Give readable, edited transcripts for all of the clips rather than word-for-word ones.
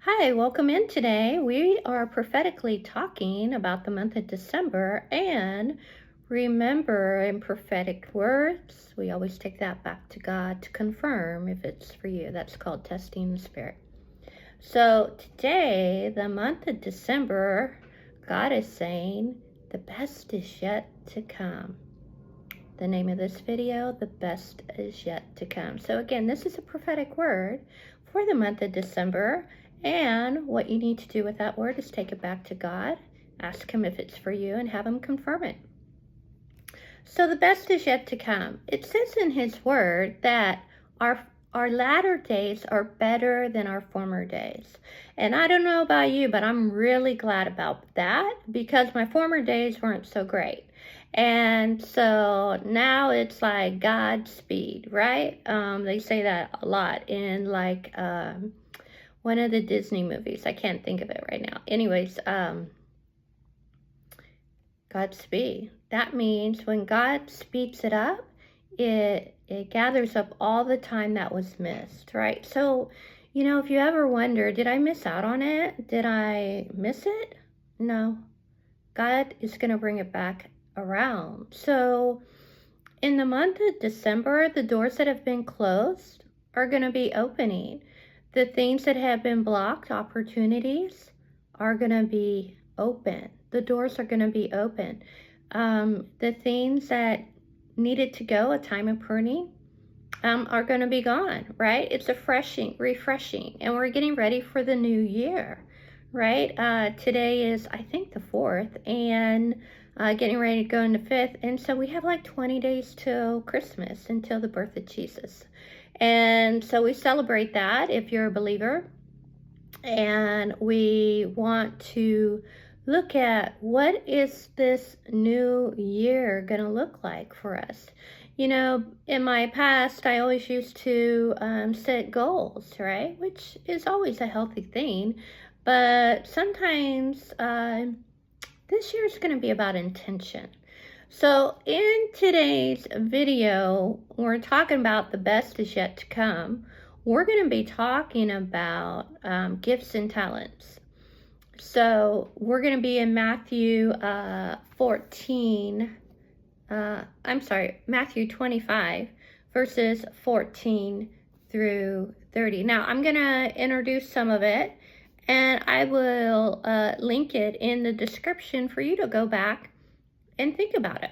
Hi, welcome in today. We are prophetically talking about the month of December, and remember, in prophetic words, we always take that back to God to confirm if it's for you. That's called testing the spirit. So today, the month of December, God is saying the best is yet to come. The name of this video, the best is yet to come. So again, this is a prophetic word for the month of December. And what you need to do with that word is take it back to God, ask him if it's for you, and have him confirm it. So the best is yet to come. It says in his word that our latter days are better than our former days. And I don't know about you, but I'm really glad about that because my former days weren't so great. And so now it's like Godspeed, right? They say that a lot in one of the Disney movies. I can't think of it right now. Anyways, Godspeed. That means when God speeds it up, it gathers up all the time that was missed, right? So, if you ever wonder, did I miss out on it? Did I miss it? No. God is going to bring it back around. So, in the month of December, the doors that have been closed are going to be opening. The things that have been blocked, opportunities, are going to be open. The doors are going to be open. The things that needed to go, a time of pruning, are going to be gone, right? It's refreshing, and we're getting ready for the new year, right? Today is, I think, the 4th, and getting ready to go into 5th, and so we have like 20 days till Christmas, until the birth of Jesus. And so we celebrate that if you're a believer, and we want to look at what is this new year going to look like for us. In my past, I always used to set goals, right? Which is always a healthy thing. But sometimes this year is going to be about intention. So in today's video, we're talking about the best is yet to come. We're going to be talking about gifts and talents. So we're going to be in Matthew 25, verses 14 through 30. Now, I'm going to introduce some of it, and I will link it in the description for you to go back and think about it.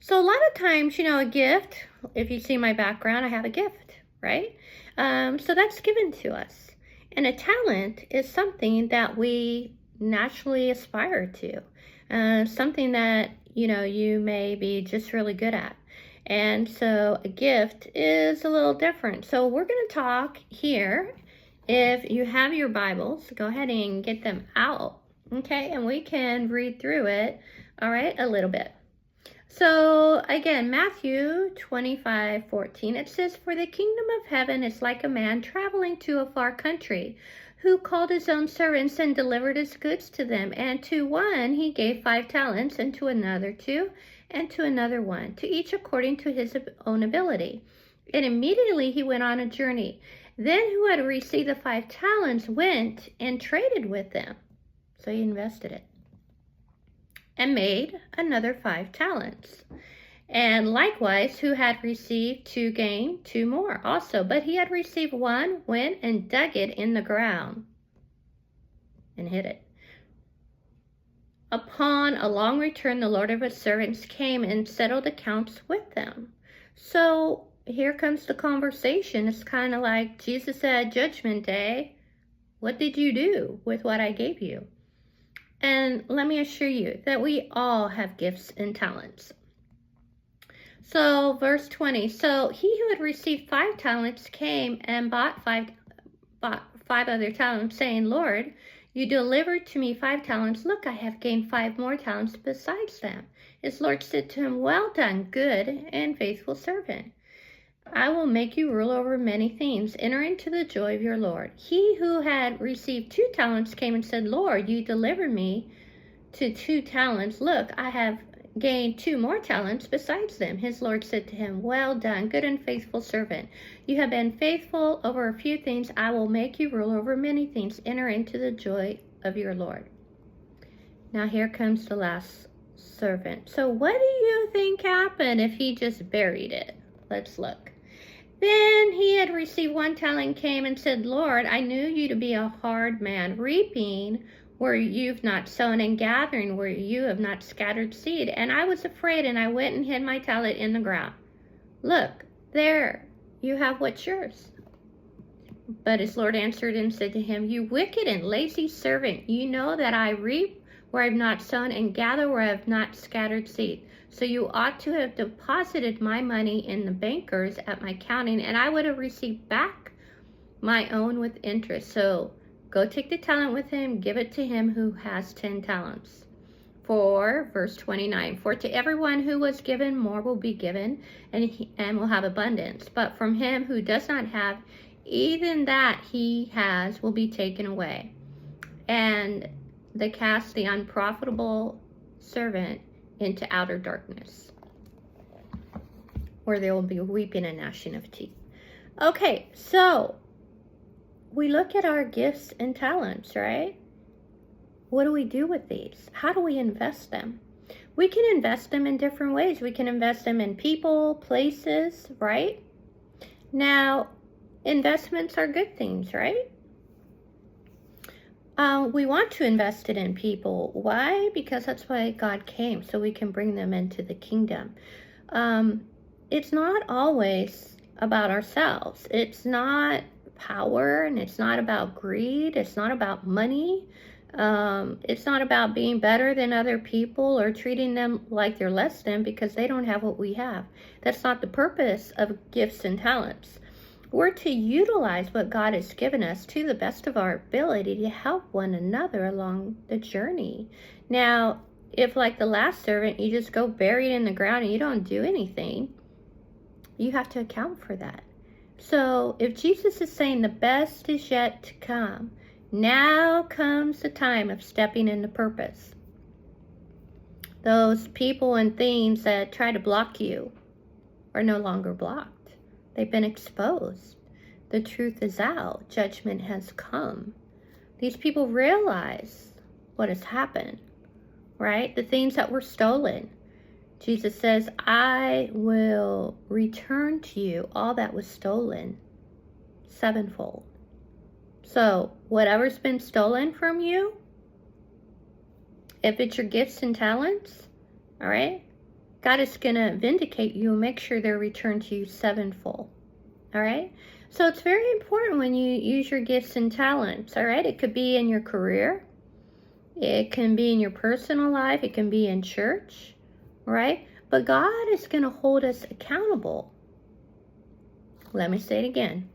So a lot of times, a gift, if you see my background, I have a gift, right? So that's given to us. And a talent is something that we naturally aspire to, something that, you may be just really good at. And so a gift is a little different. So we're going to talk here. If you have your Bibles, go ahead and get them out, okay? And we can read through it, all right, a little bit. So again, Matthew 25:14, it says, "For the kingdom of heaven is like a man traveling to a far country, who called his own servants and delivered his goods to them. And to one he gave 5 talents, and to another 2, and to another 1, to each according to his own ability. And immediately he went on a journey. Then who had received the 5 talents went and traded with them." So he invested it. "And made another 5 talents. And likewise, who had received 2 gained 2 more also. But he had received 1, went and dug it in the ground and hid it. Upon a long return, the Lord of his servants came and settled accounts with them." So here comes the conversation. It's kind of like Jesus said, Judgment Day, what did you do with what I gave you? And let me assure you that we all have gifts and talents. So verse 20, "So he who had received 5 talents came and bought five other talents, saying, 'Lord, you delivered to me 5 talents. Look, I have gained 5 more talents besides them.' His Lord said to him, 'Well done, good and faithful servant. I will make you rule over many things. Enter into the joy of your Lord.' He who had received 2 talents came and said, 'Lord, you delivered me to 2 talents. Look, I have gained 2 more talents besides them. His Lord said to him, Well done, good and faithful servant. You have been faithful over a few things. I will make you rule over many things. Enter into the joy of your Lord. Now here comes the last servant. So what do you think happened if he just buried it? Let's look. Then he had received 1 talent, came and said, Lord, I knew you to be a hard man, reaping where you've not sown and gathering where you have not scattered seed. And I was afraid, and I went and hid my talent in the ground. Look, there, you have what's yours. But his Lord answered and said to him, You wicked and lazy servant, you know that I reap where I have not sown and gather where I have not scattered seed. So you ought to have deposited my money in the bankers at my counting, and I would have received back my own with interest. So go take the talent with him, give it to him who has 10 talents. For, verse 29, for to everyone who was given more will be given, and will have abundance. But from him who does not have, even that he has will be taken away. And they cast the unprofitable servant into outer darkness, where there will be weeping and gnashing of teeth. Okay, so we look at our gifts and talents, right? What do we do with these? How do we invest them? We can invest them in different ways. We can invest them in people, places, right? Now, investments are good things, right? We want to invest it in people. Why? Because that's why God came, so we can bring them into the kingdom. It's not always about ourselves. It's not power, and it's not about greed. It's not about money. It's not about being better than other people or treating them like they're less than because they don't have what we have. That's not the purpose of gifts and talents. We're to utilize what God has given us to the best of our ability to help one another along the journey. Now, if like the last servant, you just go buried in the ground and you don't do anything, you have to account for that. So if Jesus is saying the best is yet to come, now comes the time of stepping into purpose. Those people and things that try to block you are no longer blocked. They've been exposed. The truth is out. Judgment has come. These people realize what has happened, right? The things that were stolen. Jesus says, I will return to you all that was stolen sevenfold. So whatever's been stolen from you, if it's your gifts and talents, all right, God is going to vindicate you and make sure they're returned to you sevenfold. All right? So it's very important when you use your gifts and talents. All right? It could be in your career. It can be in your personal life. It can be in church. Right? But God is going to hold us accountable. Let me say it again.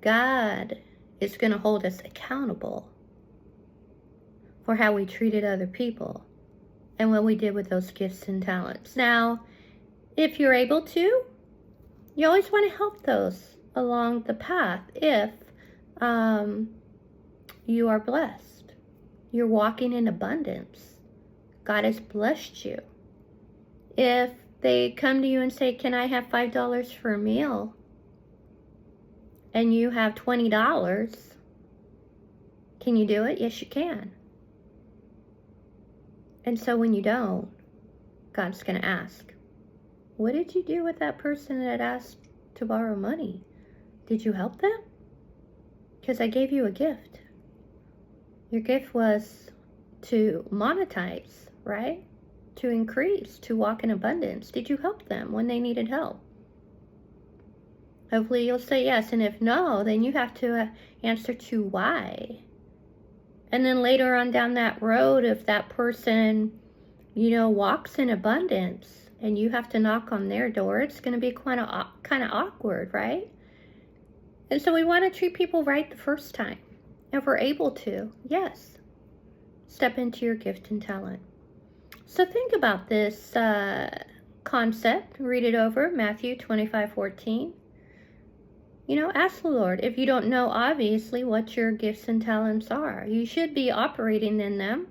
God is going to hold us accountable for how we treated other people and what we did with those gifts and talents. Now, if you're able to, you always want to help those along the path if you are blessed. You're walking in abundance. God has blessed you. If they come to you and say, can I have $5 for a meal? And you have $20, can you do it? Yes, you can. And so when you don't, God's going to ask, what did you do with that person that asked to borrow money? Did you help them? Because I gave you a gift. Your gift was to monetize, right? To increase, to walk in abundance. Did you help them when they needed help? Hopefully you'll say yes. And if no, then you have to answer to why. And then later on down that road, if that person, walks in abundance and you have to knock on their door, it's going to be kind of awkward, right? And so we want to treat people right the first time. If we're able to, yes, step into your gift and talent. So think about this concept. Read it over, Matthew 25:14. Ask the Lord. If you don't know, obviously, what your gifts and talents are, you should be operating in them.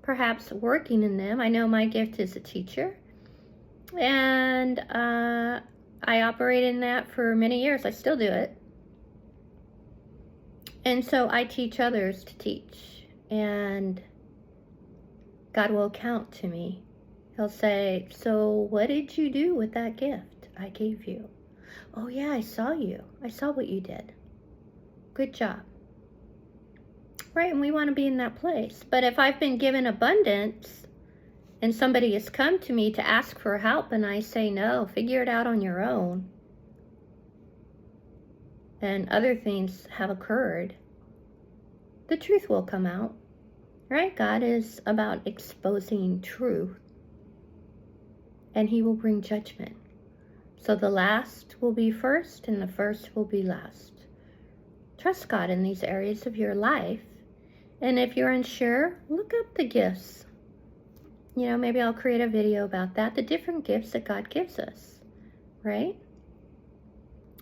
perhaps working in them. I know my gift is a teacher, and I operated in that for many years. I still do it. And so I teach others to teach, and God will account to me. He'll say, so what did you do with that gift I gave you? Oh yeah, I saw you. I saw what you did. Good job. Right, and we want to be in that place. But if I've been given abundance and somebody has come to me to ask for help and I say, no, figure it out on your own, and other things have occurred, the truth will come out. Right? God is about exposing truth, and he will bring judgment. So the last will be first and the first will be last. Trust God in these areas of your life. And if you're unsure, look up the gifts. You know, maybe I'll create a video about that, the different gifts that God gives us, right?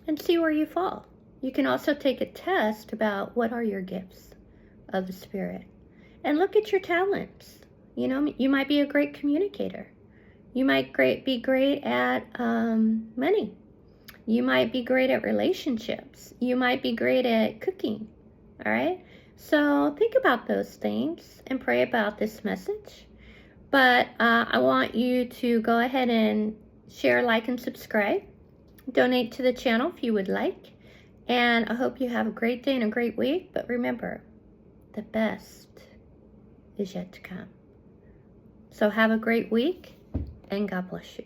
And see where you fall. You can also take a test about what are your gifts of the Spirit. And look at your talents. You know, you might be a great communicator. You might be great at money. You might be great at relationships. You might be great at cooking. All right? So think about those things and pray about this message. But I want you to go ahead and share, like, and subscribe. Donate to the channel if you would like. And I hope you have a great day and a great week. But remember, the best is yet to come. So have a great week, and God bless you.